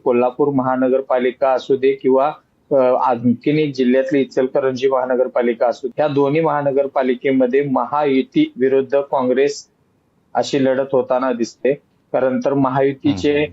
कोल्हापूर महानगरपालिका असू दे किंवा आणखीन एक जिल्ह्यातली इचलकरंजी महानगरपालिका असू दे, या दोन्ही महानगरपालिकेमध्ये महायुती विरुद्ध काँग्रेस अशी लढत होताना दिसते. कारण तर महायुतीचे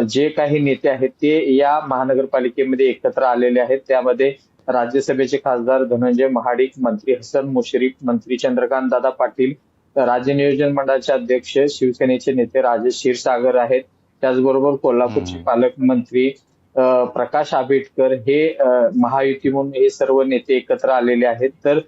जे काही नेते आहेत ते या महानगरपालिकेमध्ये एकत्र आलेले आहेत. त्यामध्ये राज्यसभेचे खासदार धनंजय महाडिक, मंत्री हसन मुश्रीफ, मंत्री चंद्रकांत दादा पाटील, राज्य नियोजन मंडळाचे अध्यक्ष शिवसेनेचे नेते राजेश क्षीरसागर आहेत. त्याचबरोबर कोल्हापूरचे पालकमंत्री प्रकाश आंबेडकर हे महायुती म्हणून हे सर्व नेते एकत्र आलेले आहेत. तर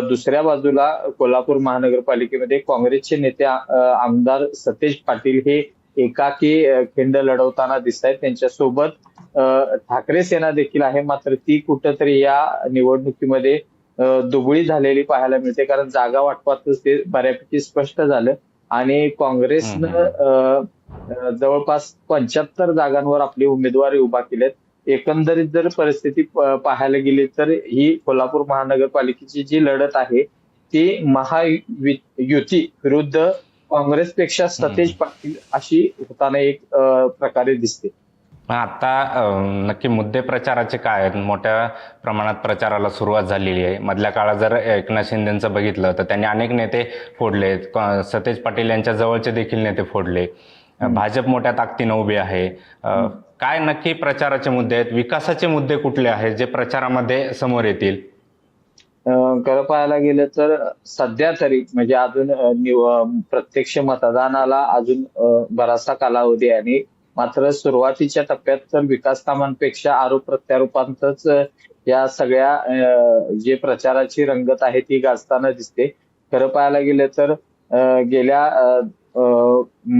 दुसऱ्या बाजूला कोल्हापूर महानगरपालिकेमध्ये काँग्रेसचे नेते आमदार सतेज पाटील हे एकाकी खिंड लढवताना दिसत आहेत. त्यांच्यासोबत ठाकरे सेना देखील आहे, मात्र ती कुठंतरी या निवडणुकीमध्ये दुबळी झालेली पाहायला मिळते. कारण जागा वाटपातच ते बऱ्यापैकी स्पष्ट झालं आणि काँग्रेसनं जवळपास 75 जागांवर आपले उमेदवार उभा केलेत. एकंदरीत जर परिस्थिती पाहायला गेली तर ही कोल्हापूर महानगरपालिकेची जी लढत आहे ती महायुती विरुद्ध काँग्रेसपेक्षा सतेज पाटील अशी होताना एक प्रकारे दिसते. आता नक्की मुद्दे प्रचाराचे काय आहेत? मोठ्या प्रमाणात प्रचाराला सुरुवात झालेली आहे. मधल्या काळात जर एकनाथ शिंदेचं बघितलं तर त्यांनी अनेक नेते फोडले, सतेज पाटील यांच्या जवळचे देखील नेते फोडले. भाजप मोठ्या ताकदीनं उभे आहे. काय नक्की प्रचाराचे मुद्दे आहेत? विकासाचे मुद्दे कुठले आहेत जे प्रचारामध्ये समोर येतील? खरं पाहायला गेलं तर सध्या तरी म्हणजे अजून प्रत्यक्ष मतदानाला अजून बराचसा कालावधी आहे आणि मात्र सुरुवातीच्या टप्प्यात तर विकास कामांपेक्षा आरोप प्रत्यारोपांतच या सगळ्या जे प्रचाराची रंगत आहे ती गाजताना दिसते. खरं पाहायला गेलं तर गेल्या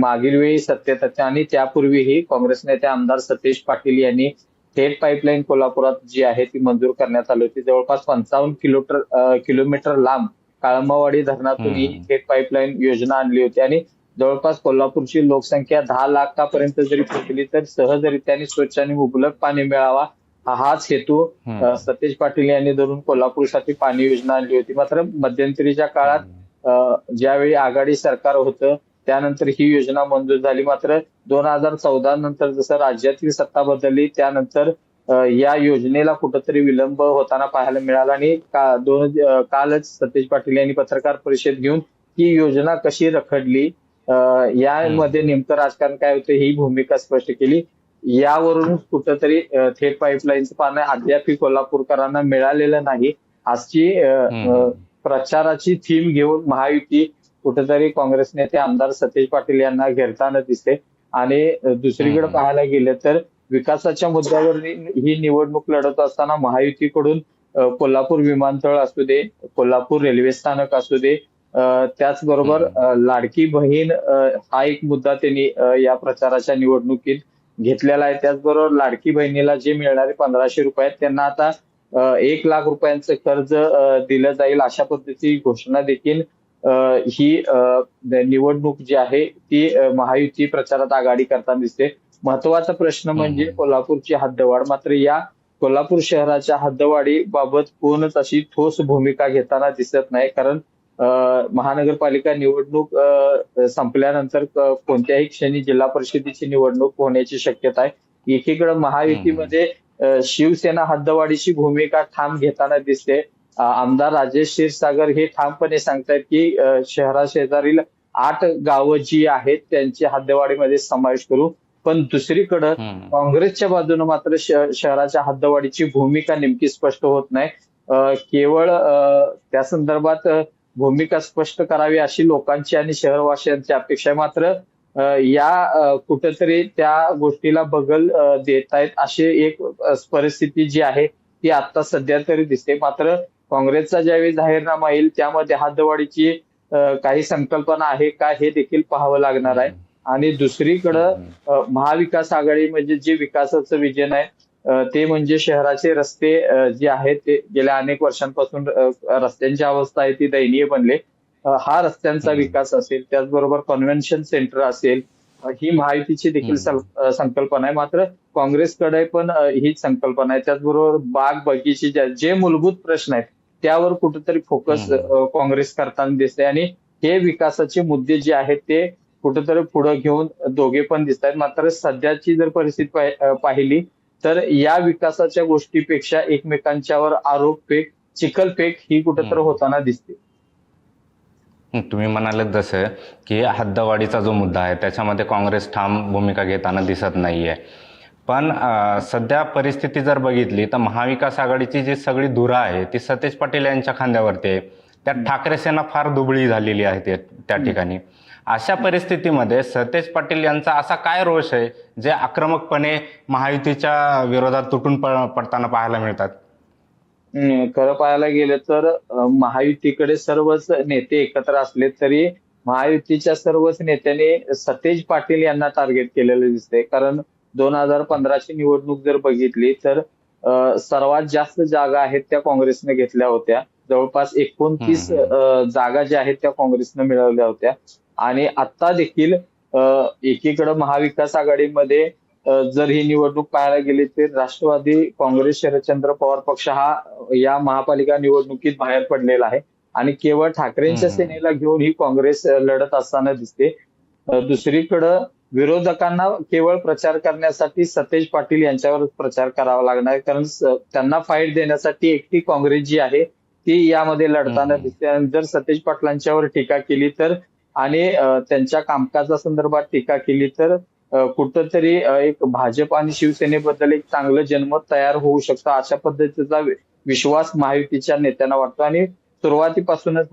मागील वेळी सत्तेत आणि त्यापूर्वीही काँग्रेस नेते आमदार सतेज पाटील यांनी थेट पाईपलाईन कोल्हापुरात जी आहे ती मंजूर करण्यात आली होती. जवळपास 55 किलोमीटर लांब काळंबावाडी धरणातून ही थेट पाईपलाईन योजना आणली होती आणि जवळपास कोल्हापूरची लोकसंख्या 10 लाखापर्यंत जरी पोहोचली तर सहजरित्याने स्वच्छ आणि मुबलक पाणी मिळावा हाच हेतू सतेज पाटील यांनी धरून कोल्हापूरसाठी पाणी योजना आणली होती. मात्र मध्यंतरीच्या काळात ज्यावेळी आघाडी सरकार होतं त्यानंतर ही योजना मंजूर झाली. मात्र 2014 नंतर जसं राज्यातील सत्ता बदलली त्यानंतर या योजनेला कुठंतरी विलंब होताना पाहायला मिळाला आणि कालच सतेज पाटील यांनी पत्रकार परिषद घेऊन ही योजना कशी रखडली, यामध्ये नेमकं राजकारण काय होतं ही भूमिका स्पष्ट केली. यावरून कुठंतरी थेट पाईपलाईनचं पाणी अद्याप कोल्हापूरकरांना मिळालेलं नाही. आजची प्रचाराची थीम घेऊन महायुती कुठेतरी काँग्रेस नेते आमदार सतेज पाटील यांना घेरताना दिसते आणि दुसरीकडे पाहायला गेलं तर विकासाच्या मुद्द्यावर ही निवडणूक लढत असताना महायुतीकडून कोल्हापूर विमानतळ असू दे, कोल्हापूर रेल्वे स्थानक असू दे, त्याचबरोबर लाडकी बहीण हा एक मुद्दा त्यांनी या प्रचाराच्या निवडणुकीत घेतलेला आहे. त्याचबरोबर लाडकी बहिणीला जे मिळणारे 1500 रुपये आहेत त्यांना आता 1 लाख रुपयांचं कर्ज दिलं जाईल अशा पद्धतीची घोषणा देखील ही निवडणूक जी आहे ती महायुती प्रचारात आघाडी करताना दिसते. महत्वाचा प्रश्न म्हणजे कोल्हापूरची हद्दवाढ. मात्र या कोल्हापूर शहराच्या हद्दवाढीबाबत कोणच अशी ठोस भूमिका घेताना दिसत नाही. कारण महानगरपालिका निवडणूक संपल्यानंतर कोणत्याही क्षणी जिल्हा परिषदेची निवडणूक होण्याची शक्यता आहे. एकीकडे महायुतीमध्ये शिवसेना हद्दवाढीची भूमिका ठाम घेताना दिसते. आमदार राजेश क्षीरसागर हे ठामपणे सांगतायत की शहराशेजारील 8 गावं जी आहेत त्यांची हद्दवाढीमध्ये समावेश करू. पण दुसरीकडे काँग्रेसच्या बाजूने मात्र शहराच्या हद्दवाढीची भूमिका नेमकी स्पष्ट होत नाही. केवळ त्या संदर्भात भूमिका स्पष्ट करावी अशी लोकांची आणि शहरवासियांची अपेक्षा आहे. मात्र या कुठेतरी त्या गोष्टीला बगल देत आहेत अशी एक परिस्थिती जी आहे ती आता सध्या तरी दिसते. मात्र काँग्रेसचा ज्यावेळी जाहीरनामा येईल त्यामध्ये हद्दवाढीची काही संकल्पना आहे का हे देखील पाहावं लागणार आहे. आणि दुसरीकडं महाविकास आघाडी म्हणजे जे विकासाचं विजन आहे ते म्हणजे शहराचे रस्ते जे आहेत ते गेल्या अनेक वर्षांपासून रस्त्यांची अवस्था आहे ती दयनीय बनले. हा रस्त्यांचा विकास असेल, त्याचबरोबर कन्व्हेन्शन सेंटर असेल, ही महायुतीची देखील संकल्पना आहे. मात्र काँग्रेसकडे पण हीच संकल्पना आहे. त्याचबरोबर बाग बगीचे जे मूलभूत प्रश्न आहेत त्यावर कुठेतरी फोकस काँग्रेस करताना दिसते आणि हे विकासाचे मुद्दे जे आहेत ते कुठेतरी पुढे घेऊन दोघे पण दिसत आहेत. मात्र सध्याची जर परिस्थिती पाहिली तर या विकासाच्या गोष्टीपेक्षा एकमेकांच्यावर आरोपफेक, चिखलफेक ही कुठेतरी होताना दिसते. तुम्ही म्हणाले जसं की हद्दवाढीचा जो मुद्दा आहे त्याच्यामध्ये काँग्रेस ठाम भूमिका घेताना दिसत नाहीये. पण सध्या परिस्थिती जर बघितली तर महाविकास आघाडीची जी सगळी धुरा आहे ती सतेज पाटील यांच्या खांद्यावरती आहे. त्यात ठाकरे सेना फार दुबळी झालेली आहे त्या ठिकाणी. अशा परिस्थितीमध्ये सतेज पाटील यांचा असा काय रोष आहे जे आक्रमकपणे महायुतीच्या विरोधात तुटून पडताना पाहायला मिळतात? खरं पाहायला गेलं तर महायुतीकडे सर्वच नेते एकत्र असले तरी महायुतीच्या सर्वच नेत्यांनी सतेज पाटील यांना टार्गेट केलेलं दिसतंय. कारण 2015ची निवडणूक जर बघितली तर सर्वात जास्त जागा आहेत त्या काँग्रेसने घेतल्या होत्या. जवळपास 29 जागा ज्या आहेत त्या काँग्रेसने मिळवल्या होत्या. आणि आता देखील एकीकडे महाविकास आघाडीमध्ये जर ही निवडणूक पाहायला गेली तर राष्ट्रवादी काँग्रेस शरदचंद्र पवार पक्ष हा या महापालिका निवडणुकीत बाहेर पडलेला आहे आणि केवळ ठाकरेंच्या सेनेला घेऊन ही काँग्रेस लढत असताना दिसते. दुसरीकडं विरोधकांना केवळ प्रचार करण्यासाठी सतेज पाटील यांच्यावर प्रचार करावा लागणार आहे. कारण त्यांना फाईट देण्यासाठी एकटी काँग्रेस जी आहे ती यामध्ये लढताना दिसते. आणि जर सतेज पाटलांच्यावर टीका केली तर आणि त्यांच्या कामकाजासंदर्भात टीका केली तर कुठंतरी एक भाजप आणि शिवसेनेबद्दल एक चांगलं जनमत तयार होऊ शकतं अशा पद्धतीचा विश्वास महायुतीच्या नेत्यांना वाटतो. आणि सुरुवातीपासूनच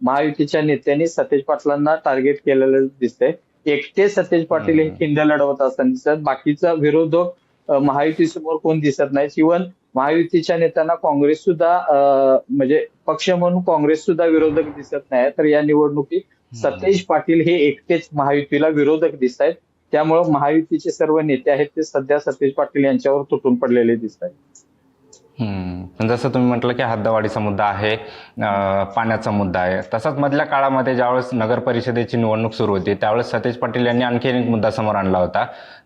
महायुतीच्या नेत्यांनी सतेज पाटलांना टार्गेट केलेलं दिसतंय. एकटे सतेज पाटील हे खिंड लढवत असताना दिसत, बाकीचा विरोधक महायुतीसमोर कोण दिसत नाही. इव्हन महायुतीच्या नेत्यांना काँग्रेस सुद्धा म्हणजे पक्ष म्हणून काँग्रेस सुद्धा विरोधक दिसत नाही. तर या निवडणुकीत सतेज पाटील हे एकटेच महायुतीला विरोधक दिसत आहेत. त्यामुळे महायुतीचे सर्व नेते आहेत ते सध्या सतेज पाटील यांच्यावर तुटून पडलेले दिसत आहेत. जसं तुम्ही म्हटलं की हद्दवाढीचा मुद्दा आहे, पाण्याचा मुद्दा आहे, तसाच मधल्या काळामध्ये ज्यावेळेस नगर परिषदेची निवडणूक सुरू होती त्यावेळेस सतेज पाटील यांनी आणखी एक मुद्दा समोर आणला होता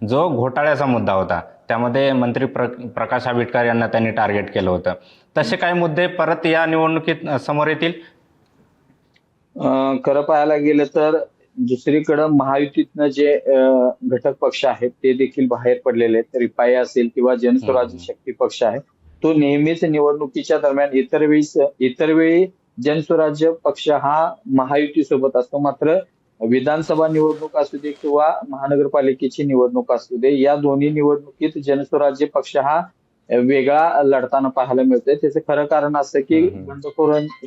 जो घोटाळ्याचा मुद्दा होता. त्यामध्ये मंत्री प्रकाश आंबेडकर यांना त्यांनी टार्गेट केलं होतं. तसे काही मुद्दे परत या निवडणुकीत समोर येतील? खरं पाहायला गेलं तर दुसरीकडं महायुतीतनं जे घटक पक्ष आहेत ते देखील बाहेर पडलेले आहेत. रिपाई असेल किंवा जनस्वराज्य शक्ती पक्ष आहे तो नेहमीच निवडणुकीच्या दरम्यान इतर वेळी जनस्वराज्य पक्ष हा महायुती सोबत असतो. मात्र विधानसभा निवडणूक असू दे किंवा महानगरपालिकेची निवडणूक असू दे या दोन्ही निवडणुकीत जनस्वराज्य पक्ष हा वेगळा लढताना पाहायला मिळतोय. त्याचं खरं कारण असं की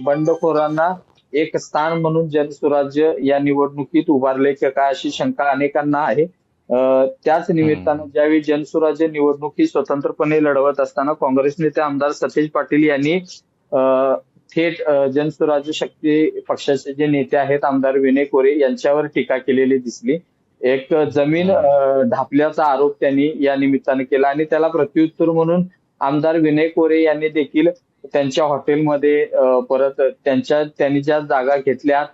बंडखोरांना एक स्थान म्हणून जनस्वराज्य या निवडणुकीत उभारले का काय अशी शंका अनेकांना आहे. त्याच निमित्तानं ज्यावेळी जनस्वराज्य निवडणूक ही स्वतंत्रपणे लढवत असताना काँग्रेस नेते आमदार सतेज पाटील यांनी थेट जनस्वराज्य शक्ती पक्षाचे जे नेते आहेत आमदार विनय कोरे यांच्यावर टीका केलेली दिसली. एक जमीन ढापल्याचा आरोप त्यांनी या निमित्तानं केला आणि त्याला प्रत्युत्तर म्हणून आमदार विनय कोरे यांनी देखील त्यांच्या हॉटेलमध्ये परत त्यांनी ज्या जागा घेतल्या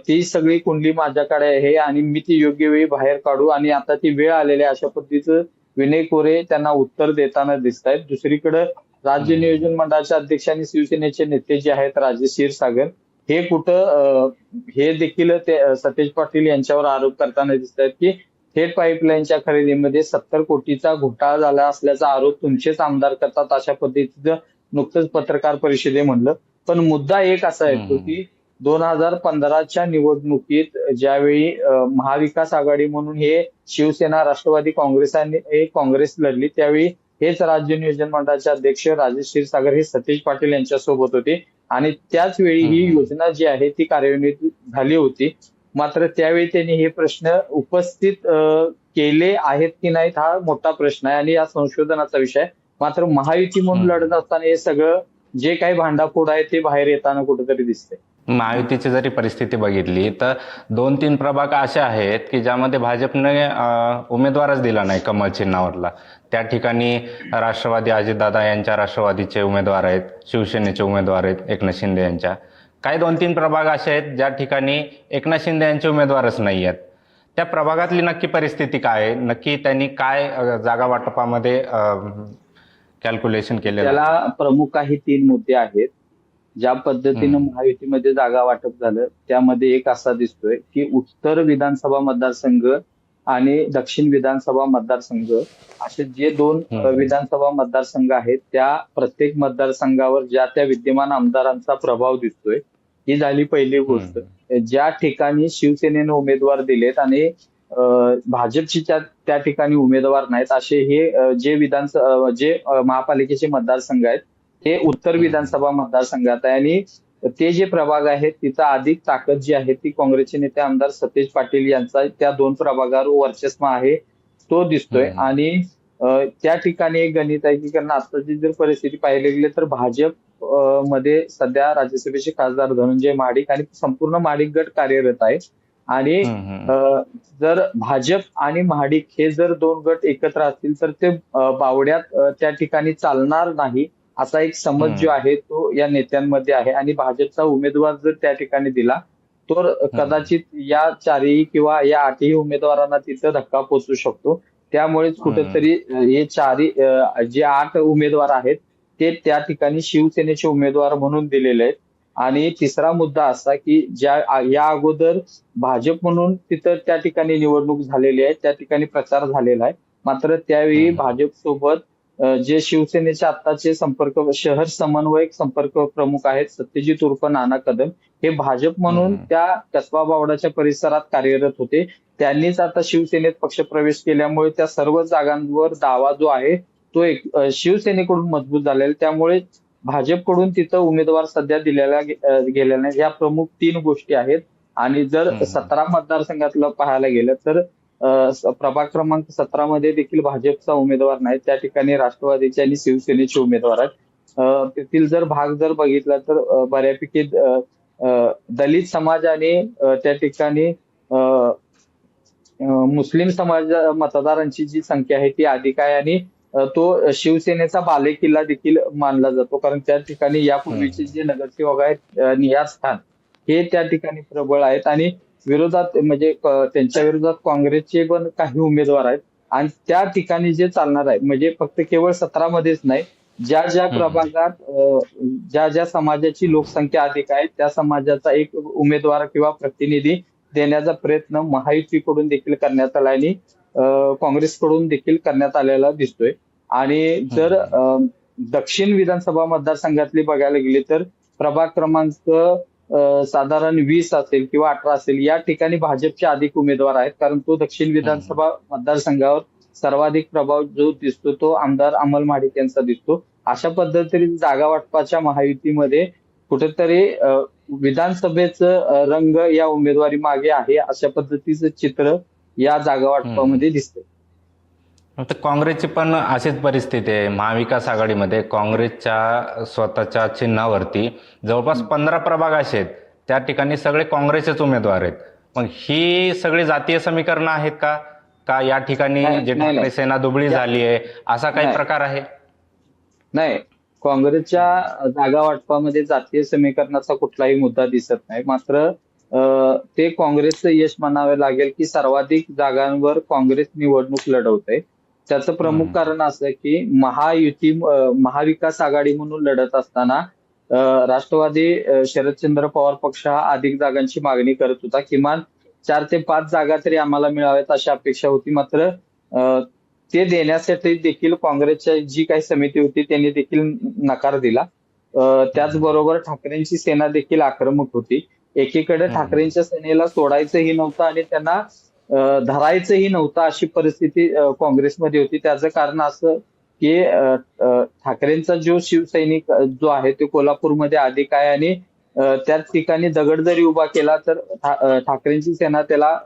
ती सगळी कुंडली माझ्याकडे आहे आणि मी ती योग्य वेळी बाहेर काढू आणि आता ती वेळ आलेली आहे अशा पद्धतीचं विनय कोरे त्यांना उत्तर देताना दिसत आहेत. दुसरीकडे राज्य नियोजन मंडळाचे अध्यक्ष आणि शिवसेनेचे नेते जे आहेत राजेश क्षीरसागर हे हे देखील सतेज पाटील यांच्यावर आरोप करताना दिसत आहेत की थेट पाईपलाईनच्या खरेदीमध्ये 70 कोटीचा घोटाळा झाला असल्याचा आरोप तुमचेच आमदार करतात अशा पद्धतीचं नुकतंच पत्रकार परिषदे म्हणलं. पण मुद्दा एक असा येतो की 2015च्या निवडणुकीत ज्यावेळी महाविकास आघाडी म्हणून हे शिवसेना राष्ट्रवादी काँग्रेस लढली त्यावेळी हेच राज्य नियोजन मंडळाचे अध्यक्ष राजेश क्षीरसागर हे सतेज पाटील यांच्या सोबत होते आणि त्याच वेळी ही योजना जी आहे ती कार्यान्वित झाली होती. मात्र त्यावेळी त्यांनी हे प्रश्न उपस्थित केले आहेत की नाहीत हा मोठा प्रश्न आहे आणि या संशोधनाचा विषय. मात्र महायुती म्हणून लढत असताना हे सगळं जे काही भांडाफोड आहे ते बाहेर येताना कुठेतरी दिसते. महायुतीची जरी परिस्थिती बघितली तर 2-3 प्रभाग असे आहेत की ज्यामध्ये भाजपने उमेदवारच दिला नाही कमळ चिन्हावरला. त्या ठिकाणी राष्ट्रवादी अजितदादा यांच्या राष्ट्रवादीचे उमेदवार आहेत, शिवसेनेचे उमेदवार आहेत एकनाथ शिंदे यांच्या. काही 2-3 प्रभाग असे आहेत ज्या ठिकाणी एकनाथ शिंदे यांचे उमेदवारच नाही आहेत. त्या प्रभागातली नक्की परिस्थिती काय आहे, नक्की त्यांनी काय जागा वाटपामध्ये कॅल्क्युलेशन केले? त्याला प्रमुख काही 3 मुद्दे आहेत. ज्या पद्धतीनं महायुतीमध्ये जागा वाटप झालं त्यामध्ये एक असा दिसतोय की उत्तर विधानसभा मतदारसंघ आणि दक्षिण विधानसभा मतदारसंघ असे जे दोन विधानसभा मतदारसंघ आहेत त्या प्रत्येक मतदारसंघावर ज्या त्या विद्यमान आमदारांचा प्रभाव दिसतोय. ही झाली पहिली गोष्ट. ज्या ठिकाणी शिवसेनेने उमेदवार दिलेत आणि भाजपची त्या ठिकाणी उमेदवार नाहीत असे हे जे महापालिकेचे मतदारसंघ आहेत ते उत्तर विधानसभा मतदारसंघात आहे आणि ते जे प्रभाग आहेत तिथं अधिक ताकद जी आहे ती काँग्रेसचे नेते आमदार सतेज पाटील यांचा त्या दोन प्रभागावर वर्चस्व आहे तो दिसतोय. आणि त्या ठिकाणी एक गणित आहे की कारण आताची जर परिस्थिती पाहायला गेली तर भाजप मध्ये सध्या राज्यसभेचे खासदार धनंजय महाडिक आणि संपूर्ण महाडिक गट कार्यरत आहे. आणि जर भाजप आणि महाडिक हे जर दोन गट एकत्र असतील तर ते बावड्यात त्या ठिकाणी चालणार नाही असा एक समज जो आहे तो या नेत्यांमध्ये आहे. आणि भाजपचा उमेदवार जर त्या ठिकाणी दिला तर कदाचित या चारही किंवा या आठही उमेदवारांना तिथं धक्का पोचू शकतो. त्यामुळेच कुठेतरी हे जे 8 उमेदवार आहेत ते त्या ठिकाणी शिवसेनेचे उमेदवार म्हणून दिलेले आहेत. आणि तिसरा मुद्दा असा की या अगोदर भाजप म्हणून तिथं त्या ठिकाणी निवडणूक झालेली आहे, त्या ठिकाणी प्रचार झालेला आहे. मात्र त्यावेळी भाजप सोबत जे शिवसेनेचे आत्ताचे शहर समन्वयक संपर्क प्रमुख आहेत सत्यजित उर्फ नाना कदम हे भाजप म्हणून त्या कसबा बावडाच्या परिसरात कार्यरत होते. त्यांनीच आता शिवसेनेत पक्षप्रवेश केल्यामुळे त्या सर्व जागांवर दावा जो आहे तो शिवसेनेकडून मजबूत झालेला. त्यामुळे भाजपकडून तिथं उमेदवार सध्या गेलेला नाही. या प्रमुख 3 गोष्टी आहेत. आणि जर 17 मतदारसंघातलं पाहायला गेलं तर प्रभाग क्रमांक 17 मध्ये देखील भाजपचा उमेदवार नाही, त्या ठिकाणी राष्ट्रवादीचे आणि शिवसेनेचे उमेदवार आहेत. तेथील जर भाग जर बघितला तर बऱ्यापैकी दलित समाज आणि त्या ठिकाणी मुस्लिम समाज मतदारांची जी संख्या आहे ती अधिक आहे. आणि तो शिवसेनेचा बालेकिल्ला देखील मानला जातो कारण त्या ठिकाणी यापूर्वीचे जे नगरसेवक आहेत नियाज खान हे त्या ठिकाणी प्रबळ आहेत. आणि विरोधात म्हणजे त्यांच्या विरोधात काँग्रेसचे पण काही उमेदवार आहेत. आणि त्या ठिकाणी जे चालणार आहे म्हणजे फक्त केवळ 17 मध्येच नाही, ज्या प्रभागात ज्या समाजाची लोकसंख्या अधिक आहे त्या समाजाचा एक उमेदवार किंवा प्रतिनिधी देण्याचा प्रयत्न महायुतीकडून देखील करण्यात आला आणि काँग्रेसकडून देखील करण्यात आलेला दिसतोय. आणि जर दक्षिण विधानसभा मतदारसंघातली बघायला गेली तर प्रभाग क्रमांक साधारण 20 असेल किंवा 18 असेल या ठिकाणी भाजपचे अधिक उमेदवार आहेत कारण तो दक्षिण विधानसभा मतदारसंघावर सर्वाधिक प्रभाव जो दिसतो तो आमदार अमल महाडिक यांचा दिसतो. अशा पद्धतीने जागा वाटपाच्या महायुतीमध्ये कुठेतरी विधानसभेचं रंग या उमेदवारी मागे आहे अशा पद्धतीचं चित्र या जागा वाटपामध्ये दिसते. तर काँग्रेसची पण अशीच परिस्थिती आहे. महाविकास आघाडीमध्ये काँग्रेसच्या स्वतःच्या चिन्हावरती जवळपास 15 प्रभाग असे आहेत त्या ठिकाणी सगळे काँग्रेसचेच उमेदवार आहेत. मग ही सगळी जातीय समीकरणं आहेत का या ठिकाणी जे ठाकरे सेना दुबळी झाली आहे असा काही प्रकार आहे? नाही, काँग्रेसच्या जागा वाटपामध्ये जातीय समीकरणाचा कुठलाही मुद्दा दिसत नाही. मात्र ते काँग्रेसचं यश म्हणावे लागेल की सर्वाधिक जागांवर काँग्रेस निवडणूक लढवते. त्याचं प्रमुख कारण असं की महाविकास आघाडी म्हणून लढत असताना राष्ट्रवादी शरदचंद्र पवार पक्ष हा अधिक जागांची मागणी करत होता. किमान 4 ते 5 जागा तरी आम्हाला मिळाव्यात अशी अपेक्षा होती. मात्र ते देण्यासाठी देखील काँग्रेसची जी काही समिती होती त्यांनी देखील नकार दिला. त्याचबरोबर ठाकरेंची सेना देखील आक्रमक होती. एकीकडे ठाकरेंच्या सेनेला सोडायचंही नव्हतं आणि त्यांना धरायचंही नव्हतं अशी परिस्थिती काँग्रेसमध्ये होती. त्याचं कारण असं की ठाकरेंचा जो शिवसैनिक जो आहे तो कोल्हापूरमध्ये अधिक आहे आणि त्याच ठिकाणी दगड जरी उभा केला तर ठाकरेंची सेना त्याला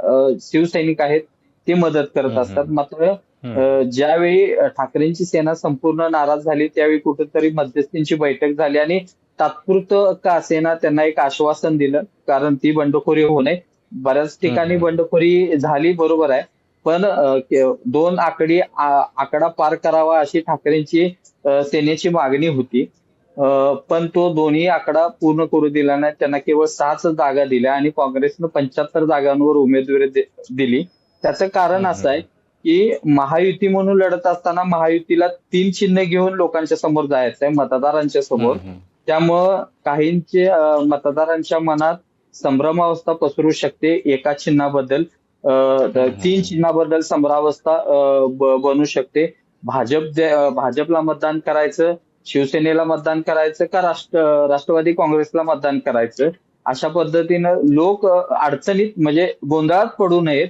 शिवसैनिक आहेत ते मदत करत असतात. मात्र ज्यावेळी ठाकरेंची सेना संपूर्ण नाराज झाली त्यावेळी कुठेतरी मध्यस्थींची बैठक झाली आणि तात्पुरतं का असेना त्यांना एक आश्वासन दिलं कारण ती बंडखोरी होऊ नये. बऱ्याच ठिकाणी बंडखोरी झाली बरोबर आहे पण 2 आकडा पार करावा अशी ठाकरेंची सेनेची मागणी होती. पण तो दोन्ही आकडा पूर्ण करू दिला नाही. त्यांना केवळ 6च जागा दिल्या आणि काँग्रेसनं 75 जागांवर उमेदवारी दिली. त्याचं कारण असं आहे की महायुती म्हणून लढत असताना महायुतीला 3 चिन्ह घेऊन लोकांच्या समोर जायचं आहे मतदारांच्या समोर. त्यामुळं काहींचे मतदारांच्या मनात संभ्रमावस्था पसरू शकते एका चिन्हाबद्दल. तीन चिन्हाबद्दल संभ्रमावस्था बनू शकते. भाजपला मतदान करायचं, शिवसेनेला मतदान करायचं का राष्ट्रवादी काँग्रेसला मतदान करायचं, अशा पद्धतीनं लोक अडचणीत म्हणजे गोंधळात पडू नयेत,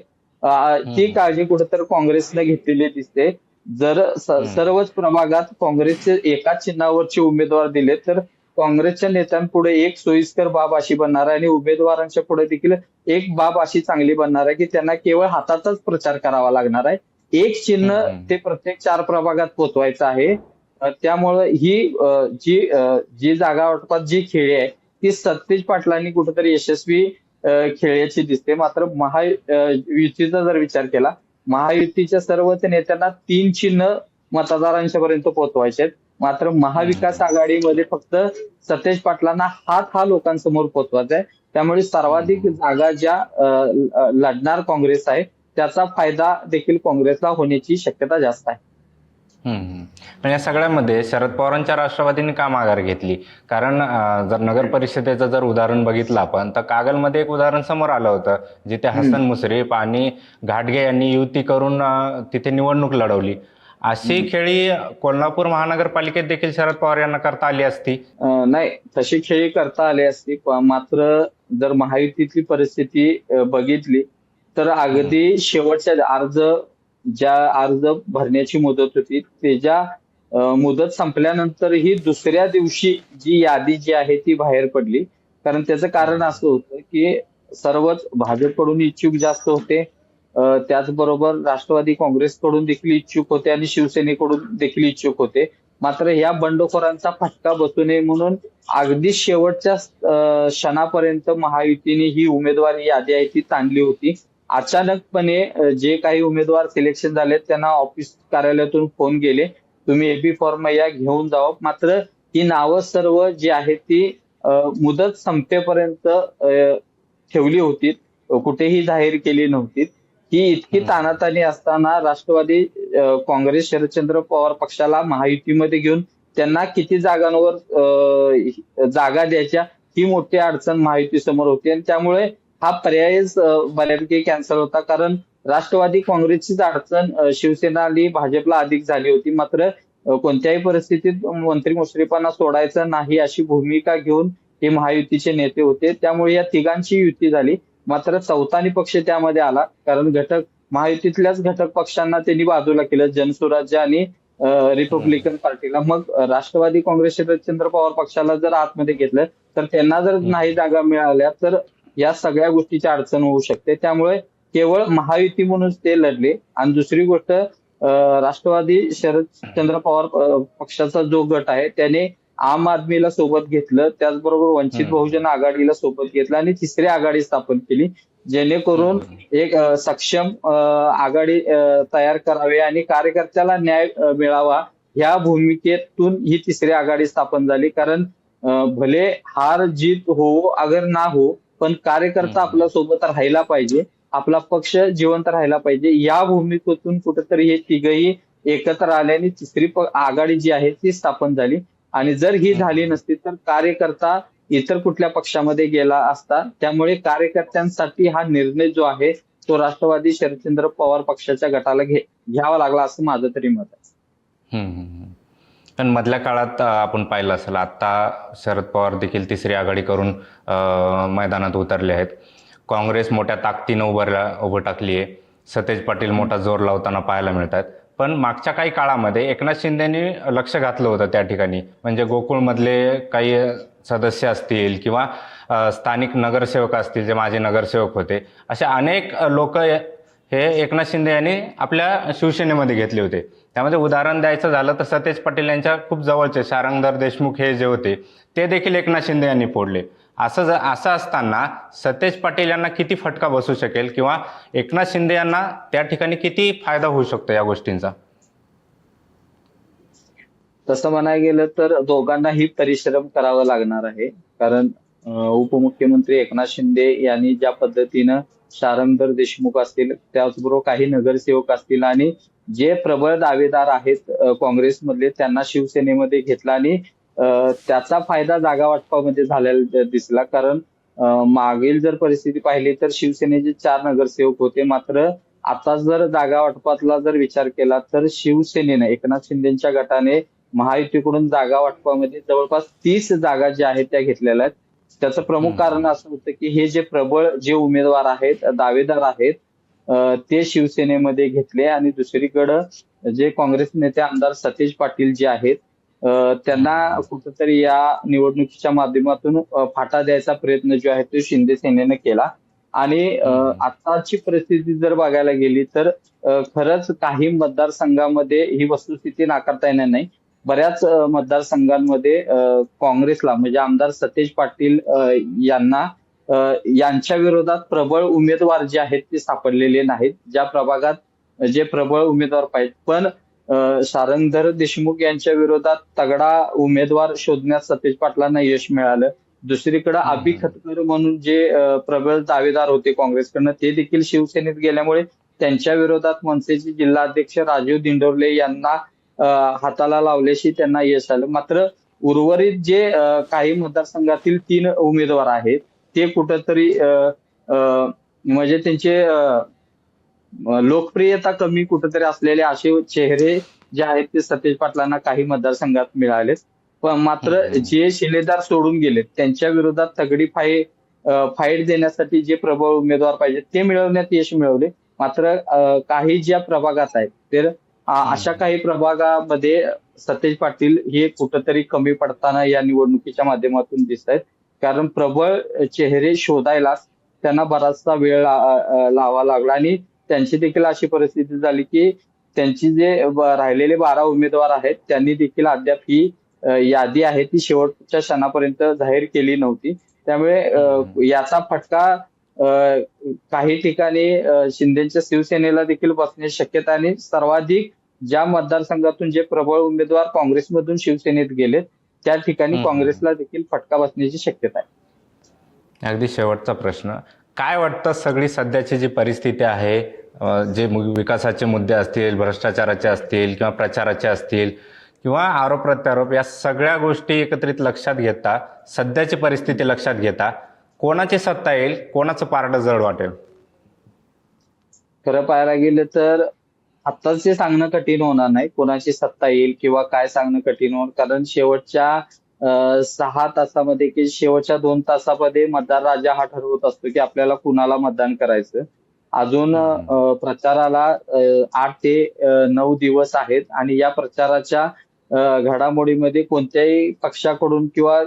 ती काळजी कुठेतरी काँग्रेसने घेतलेली दिसते. जर सर्वच प्रभागात काँग्रेसचे एकाच चिन्हावरचे उमेदवार दिले तर काँग्रेसच्या नेत्यांपुढे एक सोयीस्कर बाब अशी बनणार आहे आणि उमेदवारांच्या पुढे देखील एक बाब अशी चांगली बनणार आहे की त्यांना केवळ हातातच प्रचार करावा लागणार आहे. एक चिन्ह ते प्रत्येक 4 प्रभागात पोचवायचं आहे. त्यामुळं ही जी जागा वाटपात जी खेळी आहे ती सतेज पाटलांनी कुठेतरी यशस्वी खेळल्याची दिसते. मात्र महायुतीचा जर विचार केला, महायुतीच्या सर्वच नेत्यांना 3 चिन्ह मतदारांच्या पर्यंत पोहोचवायचे आहेत. मात्र महाविकास आघाडीमध्ये फक्त सतेज पाटलांना हा लोकांसमोर पोहोचवायचा आहे. त्यामुळे सर्वाधिक जागा ज्या लढणार काँग्रेस आहे त्याचा फायदा देखील काँग्रेसला होण्याची शक्यता जास्त आहे. पण या सगळ्यामध्ये शरद पवारांच्या राष्ट्रवादीने का माघार घेतली? कारण जर नगर परिषदेचं जर उदाहरण बघितलं आपण तर कागलमध्ये एक उदाहरण समोर आलं होतं जिथे हसन मुश्रीफ आणि घाटगे यांनी युती करून तिथे निवडणूक लढवली. अशी खेळी कोल्हापूर महानगरपालिकेत देखील शरद पवार यांना करता आली असती? नाही, तशी खेळी करता आली असती. मात्र जर महायुतीतली परिस्थिती बघितली तर अगदी शेवटच्या अर्ज भरण्याची मुदत होती त्याच्या मुदत संपल्यानंतरही दुसऱ्या दिवशी जी यादी जी आहे ती बाहेर पडली. कारण त्याचं कारण असं होतं की सर्वच भाजपकडून इच्छुक जास्त होते, त्याचबरोबर राष्ट्रवादी काँग्रेसकडून देखील इच्छुक होते आणि शिवसेनेकडून देखील इच्छुक होते. मात्र या बंडखोरांचा फटका बसू नये म्हणून अगदी शेवटच्या क्षणापर्यंत महायुतीने ही उमेदवारी यादी आहे ती ताणली होती. अचानकपणे जे काही उमेदवार सिलेक्शन झाले त्यांना ऑफिस कार्यालयातून फोन गेले, तुम्ही एबी फॉर्म या घेऊन जावं. मात्र ही नावं सर्व जी आहेत ती मुदत संपेपर्यंत ठेवली होती, कुठेही जाहीर केली नव्हती. ही इतकी ताणाताणी असताना राष्ट्रवादी काँग्रेस शरदचंद्र पवार पक्षाला महायुतीमध्ये घेऊन त्यांना किती जागांवर जागा द्यायच्या ही मोठी अडचण महायुतीसमोर होती आणि त्यामुळे हा पर्यायच बऱ्यापैकी कॅन्सल होता. कारण राष्ट्रवादी काँग्रेसचीच अडचण शिवसेना आणि भाजपला अधिक झाली होती. मात्र कोणत्याही परिस्थितीत मंत्री मुश्रीफांना सोडायचं नाही अशी भूमिका घेऊन हे महायुतीचे नेते होते. त्यामुळे या तिघांची युती झाली. मात्र चौथानी पक्ष त्यामध्ये आला, कारण महायुतीतल्याच घटक पक्षांना त्यांनी बाजूला केलं, जनसुराज्य आणि रिपब्लिकन पार्टीला. मग राष्ट्रवादी काँग्रेस शरदचंद्र पवार पक्षाला जर आतमध्ये घेतलं तर त्यांना जर नाही जागा मिळाल्या तर या सगळ्या गोष्टीची अडचण होऊ शकते. त्यामुळे केवळ महायुती म्हणून ते लढले. आणि दुसरी गोष्ट, राष्ट्रवादी शरदचंद्र पवार पक्षाचा जो गट आहे त्याने आम आदमीला सोबत घेतलं, त्याचबरोबर वंचित बहुजन आघाडीला सोबत घेतलं आणि तिसरी आघाडी स्थापन केली, जेणेकरून एक सक्षम आघाडी तयार करावी आणि कार्यकर्त्याला न्याय मिळावा ह्या भूमिकेतून ही तिसरी आघाडी स्थापन झाली. कारण भले हार जीत हो अगर ना हो, पण कार्यकर्ता आपल्या सोबत राहायला पाहिजे, आपला पक्ष जिवंत राहायला पाहिजे, या भूमिकेतून कुठेतरी हे तिघही एकत्र आल्याने तिसरी आघाडी जी आहे ती स्थापन झाली. आणि जर ही झाली नसती तर कार्यकर्ता इतर कुठल्या पक्षामध्ये गेला असता. त्यामुळे कार्यकर्त्यांसाठी हा निर्णय जो आहे तो राष्ट्रवादी शरदचंद्र पवार पक्षाच्या गटाला घ्यावा लागला असं माझं तरी मत आहे. पण मधल्या काळात आपण पाहिलं असेल, आता शरद पवार देखील तिसरी आघाडी करून मैदानात उतरले आहेत. काँग्रेस मोठ्या ताकदीनं उभं टाकली आहे. सतेज पाटील मोठा जोर लावताना पाहायला मिळतात. पण मागच्या काही काळामध्ये एकनाथ शिंदेनी लक्ष घातलं होतं त्या ठिकाणी, म्हणजे गोकुळमधले काही सदस्य असतील किंवा स्थानिक नगरसेवक असतील जे माजी नगरसेवक होते, असे अनेक लोक हे एकनाथ शिंदे यांनी आपल्या शिवसेनेमध्ये घेतले होते. त्यामध्ये उदाहरण द्यायचं झालं तर सतेज पाटील यांच्या खूप जवळचे शारंगधर देशमुख हे जे होते ते देखील एकनाथ शिंदे यांनी फोडले. असं असताना सतेज पाटील यांना किती फटका बसू शकेल किंवा एकनाथ शिंदे यांना त्या ठिकाणी किती फायदा होऊ शकतो या गोष्टींचा? तसं म्हणायला गेलं तर दोघांनाही परिश्रम करावा लागणार आहे. कारण उपमुख्यमंत्री एकनाथ शिंदे यांनी ज्या पद्धतीनं शारंगधर देशमुख असतील, त्याचबरोबर काही नगरसेवक असतील आणि जे प्रबळ दावेदार आहेत काँग्रेसमधले त्यांना शिवसेनेमध्ये घेतलं आणि त्याचा फायदा जागा वाटपामध्ये झालेला दिसला. कारण मागील जर परिस्थिती पाहिली तर शिवसेनेचे 4 नगरसेवक होते, मात्र आता जर जागा वाटपातला जर विचार केला तर शिवसेनेने एकनाथ शिंदेच्या गटाने महायुतीकडून जागा वाटपामध्ये जवळपास 30 जागा ज्या आहेत त्या घेतलेल्या आहेत. त्याचं प्रमुख कारण असं होतं की हे जे प्रबळ जे उमेदवार आहेत, दावेदार आहेत, ते शिवसेनेमध्ये घेतले आणि दुसरीकडे जे काँग्रेस नेते आमदार सतेज पाटील जे आहेत, त्यांना कुठेतरी या निवडणुकीच्या माध्यमातून फाटा द्यायचा प्रयत्न जो आहे तो शिंदे सेनेनं केला. आणि आताची परिस्थिती जर बघायला गेली तर खरंच काही मतदारसंघामध्ये ही वस्तुस्थिती नाकारता येणार नाही. बऱ्याच मतदारसंघांमध्ये काँग्रेसला म्हणजे आमदार सतेज पाटील यांना यांच्या विरोधात प्रबळ उमेदवार जे आहेत ते सापडलेले नाहीत. ज्या प्रभागात जे प्रबळ उमेदवार पाहिजेत, पण शारंगधर देशमुख यांच्या विरोधात तगडा उमेदवार शोधण्यात सतेज पाटलांना यश मिळालं. दुसरीकडे अभि खतकर म्हणून जे प्रबळ दावेदार होते काँग्रेसकडनं, ते देखील शिवसेनेत गेल्यामुळे त्यांच्या विरोधात मनसेचे जिल्हाध्यक्ष राजीव दिंडोरले यांना हाताला लावल्याशी त्यांना यश आलं. मात्र उर्वरित जे काही मतदारसंघातील 3 उमेदवार आहेत ते कुठंतरी म्हणजे त्यांचे लोकप्रियता कमी कुठेतरी असलेले असे चेहरे जे आहेत ते सतेज पाटलांना काही मतदारसंघात मिळालेत. पण मात्र जे शिलेदार सोडून गेलेत त्यांच्या विरोधात तगडी फाईट देण्यासाठी जे प्रबळ उमेदवार पाहिजे ते मिळवण्यात यश मिळवले. मात्र काही ज्या प्रभागात आहेत तर अशा काही प्रभागामध्ये सतेज पाटील हे कुठंतरी कमी पडताना या निवडणुकीच्या माध्यमातून दिसत आहेत. कारण प्रबळ चेहरे शोधायला त्यांना बराचसा वेळ लावा लागला आणि त्यांची देखील अशी परिस्थिती झाली की त्यांची जे राहिलेले 12 उमेदवार आहेत त्यांनी देखील अद्याप ही यादी आहे ती शेवटच्या क्षणापर्यंत जाहीर केली नव्हती. त्यामुळे याचा फटका काही ठिकाणी शिंदेच्या शिवसेनेला देखील बसण्याची शक्यता आणि सर्वाधिक ज्या मतदारसंघातून जे प्रबळ उमेदवार काँग्रेसमधून शिवसेनेत गेलेत त्या ठिकाणी काँग्रेसला देखील फटका बसण्याची शक्यता आहे. अगदी शेवटचा प्रश्न, काय वाटतं सगळी सध्याची जी परिस्थिती आहे, जे विकासाचे मुद्दे असतील, भ्रष्टाचाराचे असतील किंवा प्रचाराचे असतील किंवा आरोप प्रत्यारोप, या सगळ्या गोष्टी एकत्रित लक्षात घेता, सध्याची परिस्थिती लक्षात घेता, कोणाची सत्ता येईल, कोणाचं पारडं जड वाटेल? खरं पाहायला गेलं तर आत्ताच ते सांगणं कठीण होणार नाही कोणाची सत्ता येईल किंवा काय सांगणं कठीण होणार. कारण शेवटच्या 6 तासामध्ये की शेवटच्या 2 तासामध्ये मतदार राजा हा ठरवत असतो की आपल्याला कुणाला मतदान करायचं. अजून प्रचाराला 8 ते 9 दिवस आहेत आणि या प्रचाराच्या घडामोडीमध्ये कोणत्याही पक्षाकडून किंवा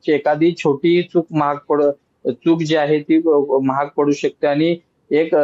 एखादी छोटी चूक जी आहे ती महाग पडू शकते आणि एक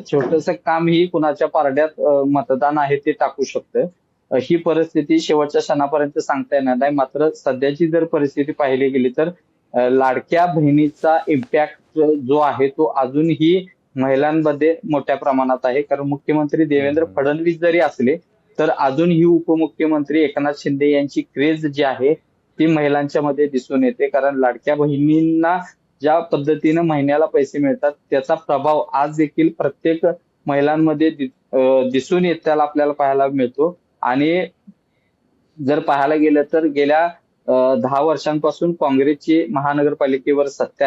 छोटस काम ही कुणाच्या पारड्यात मतदान आहे ते टाकू शकतं. ही परिस्थिती शेवटच्या क्षणापर्यंत सांगता येणार नाही. मात्र सध्याची जर परिस्थिती पाहिली गेली तर लाडक्या बहिणीचा इम्पॅक्ट जो आहे तो अजूनही महिलांमध्ये मोठ्या प्रमाणात आहे. कारण मुख्यमंत्री देवेंद्र फडणवीस जरी असले तर अजूनही उपमुख्यमंत्री एकनाथ शिंदे यांची क्रेज जी आहे ती महिलांच्या मध्ये दिसून येते. कारण लाडक्या बहिणींना ज्या पद्धतीनं महिन्याला पैसे मिळतात त्याचा प्रभाव आज देखील प्रत्येक महिलांमध्ये दिसून येताना आपल्याला पाहायला मिळतो. आणि जर पाहायला गेलं तर गेल्या 10 वर्षांपासून काँग्रेसची महानगरपालिकेवर सत्ता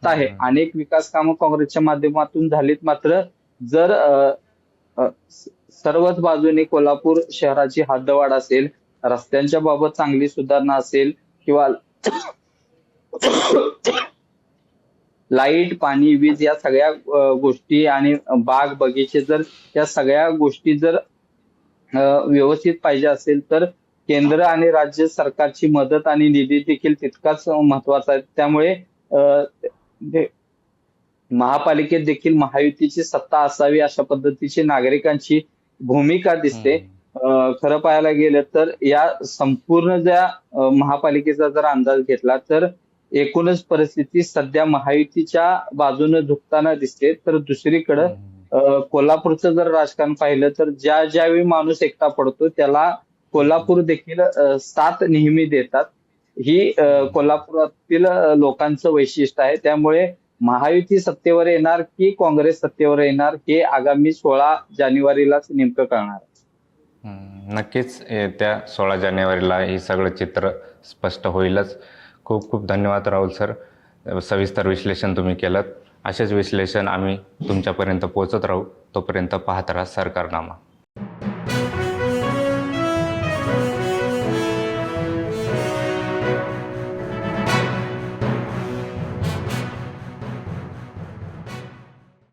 आहे. अनेक विकास कामं काँग्रेसच्या माध्यमातून झालीत. मात्र जर सर्वच बाजूने कोल्हापूर शहराची हद्दवाढ असेल, रस्त्यांच्या बाबत चांगली सुधारणा असेल किंवा लाईट, पाणी, वीज या सगळ्या गोष्टी आणि बाग बगीचे जर या सगळ्या गोष्टी जर व्यवस्थित पाहिजे असेल तर केंद्र आणि राज्य सरकारची मदत आणि निधी देखील तितकाच महत्वाचा आहे. त्यामुळे महापालिकेत देखील महायुतीची सत्ता असावी अशा पद्धतीची नागरिकांची भूमिका दिसते. खरं पाहायला गेलं तर या संपूर्ण ज्या महापालिकेचा जर अंदाज घेतला तर एकूणच परिस्थिती सध्या महायुतीच्या बाजूने झुकताना दिसते. तर दुसरीकडं कोल्हापूरचं जर राजकारण पाहिलं तर ज्यावेळी माणूस एकटा पडतो त्याला कोल्हापूर देखील साथ नेहमी देतात. ही कोल्हापुरातील लोकांचं वैशिष्ट्य आहे. त्यामुळे महायुती सत्तेवर येणार की काँग्रेस सत्तेवर येणार हे आगामी 16 जानेवारीलाच नेमकं कळणार. नक्कीच येत्या 16 जानेवारीला हे सगळं चित्र स्पष्ट होईलच. खूप खूप धन्यवाद राहुल सर. सविस्तर विश्लेषण तुम्ही केलं. असेच विश्लेषण आम्ही तुमच्यापर्यंत पोहोचत राहू. तोपर्यंत पाहत राहा सरकारनामा.